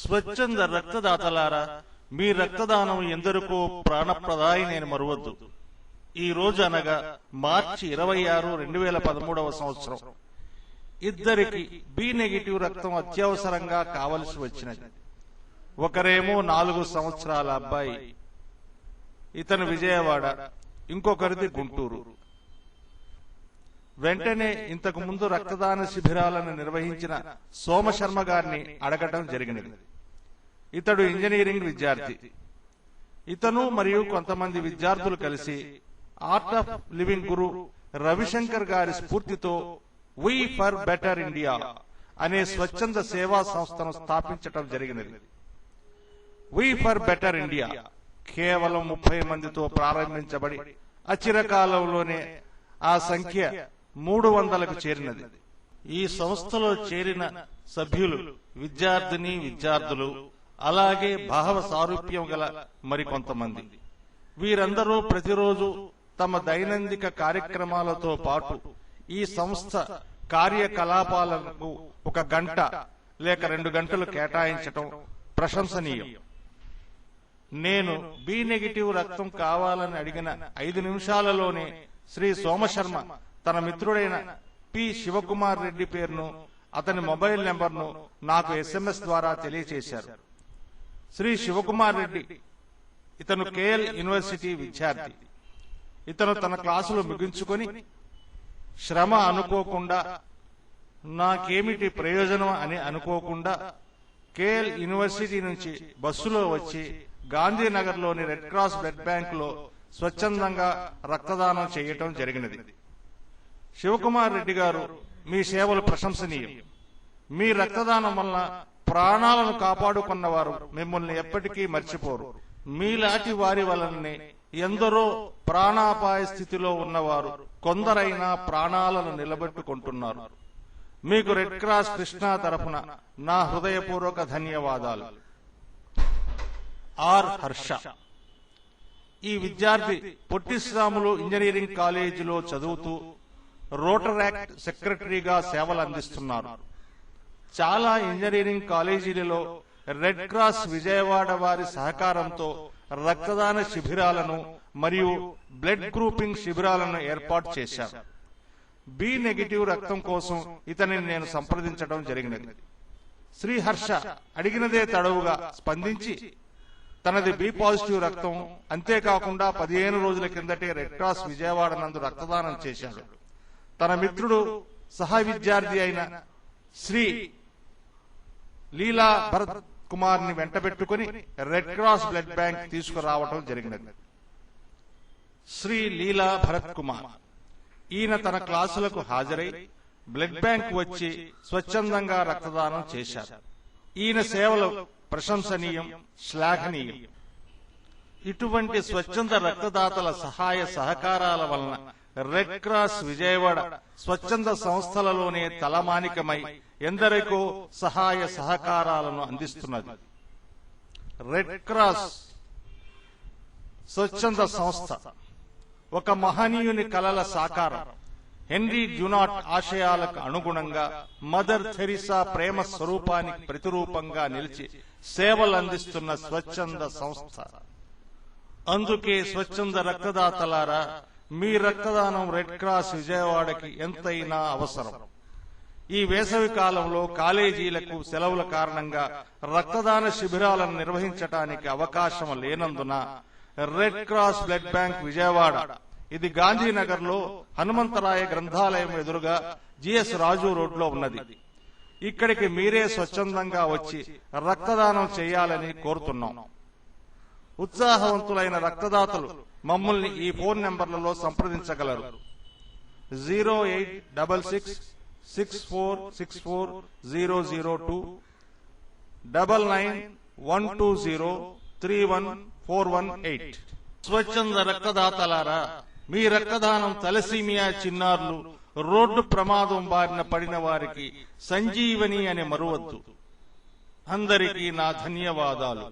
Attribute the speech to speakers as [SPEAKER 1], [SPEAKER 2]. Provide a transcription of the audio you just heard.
[SPEAKER 1] స్వచ్ఛంద రక్తదాతలారా, మీ రక్తదానం ఎందరికో ప్రాణప్రదాయి నేను మరువద్దు. ఈ రోజు అనగా మార్చి 26, 2013 సంవత్సరం ఇద్దరికి బి నెగిటివ్ రక్తం అత్యవసరంగా కావలసి వచ్చినది. ఒకరేమో 4 సంవత్సరాల అబ్బాయి, ఇతను విజయవాడ, ఇంకొకరిది గుంటూరు. వెంటనే ఇంతకు ముందు రక్తదాన శిబిరాలను నిర్వహించిన సోమశర్మ గారిని అడగటం జరిగినది. ఇతడు ఇంజనీరింగ్ విద్యార్థి. ఇతను మరియు కొంతమంది విద్యార్థులు కలిసి ఆర్ట్ ఆఫ్ లివింగ్ గురు రవిశంకర్ గారి స్ఫూర్తితో వి ఫర్ బెటర్ ఇండియా అనే స్వచ్ఛంద సేవా సంస్థను స్థాపించటం జరిగినది. వి ఫర్ బెటర్ ఇండియా కేవలం 30 మందితో ప్రారంభించబడి అచిరకాలంలోనే ఆ సంఖ్య 300కు చేరినది. ఈ సంస్థలో చేరిన సభ్యులు విద్యార్థులు, అలాగే భావ సారూప్యం గల మరికొంతమంది. వీరందరూ ప్రతిరోజు తమ దైనందిక కార్యక్రమాలతో పాటు ఈ సంస్థ కార్యకలాపాలకు 1 గంట లేక 2 గంటలు కేటాయించటం ప్రశంసనీయం. నేను బి నెగిటివ్ రక్తం కావాలని అడిగిన 5 నిమిషాలలోనే శ్రీ సోమశర్మ తన మిత్రుడైన పి శివకుమార్ రెడ్డి పేరును, అతని మొబైల్ నెంబర్ను నాకు SMS ద్వారా తెలియచేశారు. శ్రీ శివకుమార్ రెడ్డి ఇతను కేఎల్ యూనివర్సిటీ విద్యార్థి. ఇతను తన క్లాసులు ముగించుకొని శ్రమ అనుకోకుండా, నాకేమిటి ప్రయోజనం అని అనుకోకుండా కేఎల్ యూనివర్సిటీ నుంచి బస్సులో వచ్చి గాంధీనగర్లోని రెడ్ క్రాస్ బ్లడ్ బ్యాంక్ లో స్వచ్ఛందంగా రక్తదానం చేయటం జరిగినది. శివకుమార్ రెడ్డి గారు, మీ సేవలు ప్రశంసనీయం. మీ రక్తదానం వల్ల ప్రాణాలను కాపాడుకున్నవారు మిమ్మల్ని ఎప్పటికీ మర్చిపోరు. మీలాంటి వారి వలననే ఎందరో ప్రాణాపాయ స్థితిలో ఉన్నవారు కొందరైనా ప్రాణాలను నిలబెట్టుకుంటున్నారు. మీకు రెడ్ క్రాస్ కృష్ణా తరఫున నా హృదయపూర్వక ధన్యవాదాలు. ఆర్ హర్ష. ఈ విద్యార్థి పొట్టిశ్రాములు ఇంజనీరింగ్ కాలేజీలో చదువుతూ రోటరాక్ట్ సెక్రటరీగా సేవలు అందిస్తున్నారు. చాలా ఇంజనీరింగ్ కాలేజీలలో రెడ్ క్రాస్ విజయవాడ వారి సహకారంతో రక్తదాన శిబిరాలను మరియు బ్లడ్ గ్రూపింగ్ శిబిరాలను ఏర్పాటు చేశారు. బి నెగిటివ్ రక్తం కోసం ఇతనిని నేను సంప్రదించడం జరిగినది. శ్రీ హర్ష అడిగినదే తడవుగా స్పందించి తనది బి పాజిటివ్ రక్తం, అంతేకాకుండా 15 రోజుల కిందటే రెడ్ క్రాస్ విజయవాడ నందు రక్తదానం చేశాడు. తన మిత్రుడు సహ విద్యార్థి అయిన శ్రీ లీలా భరత్ కుమార్ ని వెంటబెట్టుకుని రెడ్ క్రాస్ బ్లడ్ బ్యాంక్ తీసుకురావటం జరిగినది. శ్రీ లీలా భరత్ కుమార్ ఈయన తన క్లాసులకు హాజరై బ్లడ్ బ్యాంక్ వచ్చి స్వచ్ఛందంగా రక్తదానం చేశారు. ఈయన సేవలు ప్రశంసనీయం, శ్లాఘనీయం. ఇటువంటి స్వచ్ఛంద రక్తదాతల సహాయ సహకారాల వలన రెడ్ క్రాస్ విజయవాడ స్వచ్ఛంద సంస్థలలోనే తలమానికమై ఎందరికో సహాయ సహకారాలను అందిస్తున్నది. రెడ్ క్రాస్ స్వచ్ఛంద సంస్థ ఒక మహనీయుని కలల సాకారం. హెన్రీ డ్యునాట్ ఆశయాలకు అనుగుణంగా మదర్ థెరిసా ప్రేమ స్వరూపానికి ప్రతిరూపంగా నిలిచి సేవలు అందిస్తున్న స్వచ్ఛంద సంస్థ. అందుకే స్వచ్ఛంద రక్తదాతలారా, మీ రక్తదానం రెడ్ క్రాస్ విజయవాడకి ఎంతైనా అవసరం. ఈ వేసవి కాలంలో కాలేజీలకు సెలవుల కారణంగా రక్తదాన శిబిరాలను నిర్వహించడానికి అవకాశం లేనందున red cross blood bank Vijayawada, ఇది గాంధీనగర్ లో హనుమంతరాయ గ్రంథాలయం ఎదురుగా జిఎస్ రాజు రోడ్ లో ఉన్నది. ఇక్కడికి మీరే స్వచ్ఛందంగా వచ్చి రక్తదానం చేయాలని కోరుతున్నాం. ఉత్సాహవంతులైన రక్తదాతలు మమ్మల్ని ఈ ఫోన్ నెంబర్లలో సంప్రదించగలరు. 0866464002 9912031418. స్వచ్ఛంద రక్తదాతలారా, మీ రక్తదానం తలసీమియా చిన్నారులు, రోడ్డు ప్రమాదం బారిన పడిన వారికి సంజీవని అని మరువద్దు. అందరికీ నా ధన్యవాదాలు.